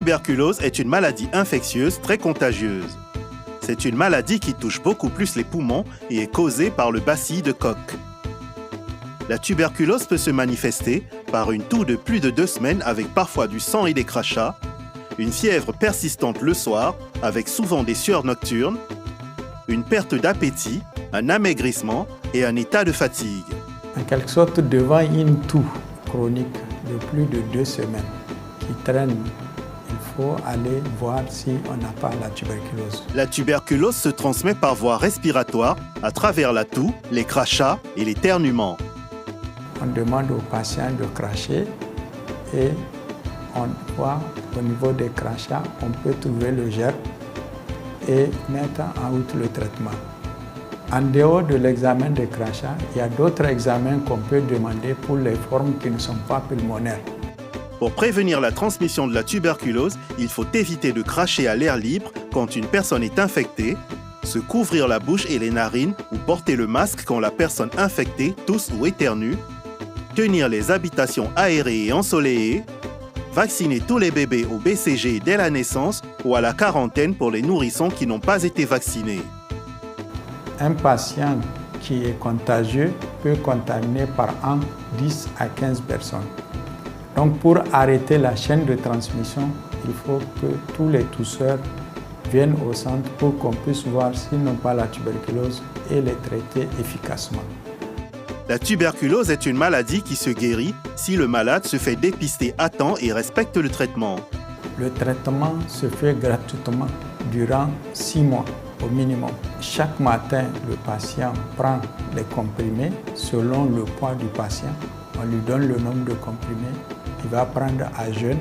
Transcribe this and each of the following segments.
La tuberculose est une maladie infectieuse très contagieuse. C'est une maladie qui touche beaucoup plus les poumons et est causée par le bacille de Koch. La tuberculose peut se manifester par une toux de plus de 2 semaines avec parfois du sang et des crachats, une fièvre persistante le soir avec souvent des sueurs nocturnes, une perte d'appétit, un amaigrissement et un état de fatigue. En quelque sorte, devant une toux chronique de plus de 2 semaines qui traîne, il faut aller voir si on n'a pas la tuberculose. La tuberculose se transmet par voie respiratoire à travers la toux, les crachats et l'éternuement. On demande aux patients de cracher et on voit au niveau des crachats, on peut trouver le germe et mettre en route le traitement. En dehors de l'examen des crachats, il y a d'autres examens qu'on peut demander pour les formes qui ne sont pas pulmonaires. Pour prévenir la transmission de la tuberculose, il faut éviter de cracher à l'air libre quand une personne est infectée, se couvrir la bouche et les narines ou porter le masque quand la personne infectée tousse ou éternue, tenir les habitations aérées et ensoleillées, vacciner tous les bébés au BCG dès la naissance ou à la quarantaine pour les nourrissons qui n'ont pas été vaccinés. Un patient qui est contagieux peut contaminer par an 10 à 15 personnes. Donc pour arrêter la chaîne de transmission, il faut que tous les tousseurs viennent au centre pour qu'on puisse voir s'ils n'ont pas la tuberculose et les traiter efficacement. La tuberculose est une maladie qui se guérit si le malade se fait dépister à temps et respecte le traitement. Le traitement se fait gratuitement durant 6 mois au minimum. Chaque matin, le patient prend les comprimés selon le poids du patient. On lui donne le nombre de comprimés. Il va prendre à jeûne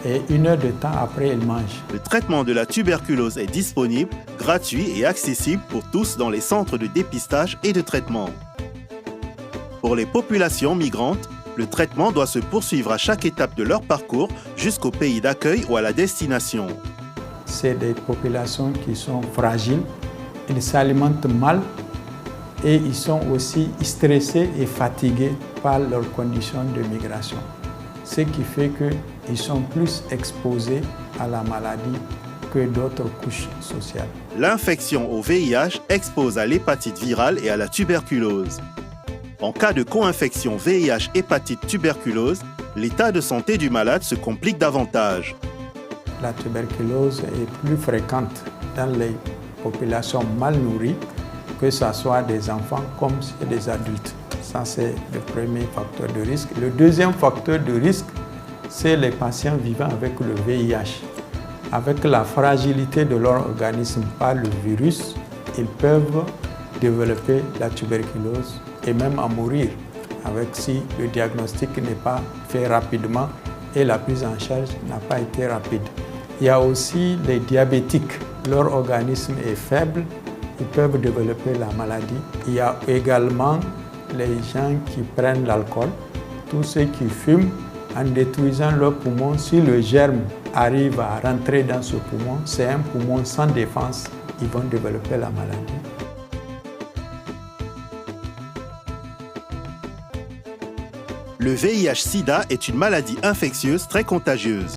et 1 heure de temps après, il mange. Le traitement de la tuberculose est disponible, gratuit et accessible pour tous dans les centres de dépistage et de traitement. Pour les populations migrantes, le traitement doit se poursuivre à chaque étape de leur parcours jusqu'au pays d'accueil ou à la destination. C'est des populations qui sont fragiles, ils s'alimentent mal et ils sont aussi stressés et fatigués par leurs conditions de migration. Ce qui fait qu'ils sont plus exposés à la maladie que d'autres couches sociales. L'infection au VIH expose à l'hépatite virale et à la tuberculose. En cas de co-infection VIH-hépatite-tuberculose, l'état de santé du malade se complique davantage. La tuberculose est plus fréquente dans les populations mal nourries, que ce soit des enfants comme chez des adultes. Ça, c'est le premier facteur de risque. Le deuxième facteur de risque, c'est les patients vivant avec le VIH. Avec la fragilité de leur organisme par le virus, ils peuvent développer la tuberculose et même en mourir si le diagnostic n'est pas fait rapidement et la prise en charge n'a pas été rapide. Il y a aussi les diabétiques. Leur organisme est faible, ils peuvent développer la maladie. Il y a également les gens qui prennent l'alcool, tous ceux qui fument. En détruisant leur poumon, si le germe arrive à rentrer dans ce poumon, c'est un poumon sans défense, ils vont développer la maladie. Le VIH-Sida est une maladie infectieuse très contagieuse.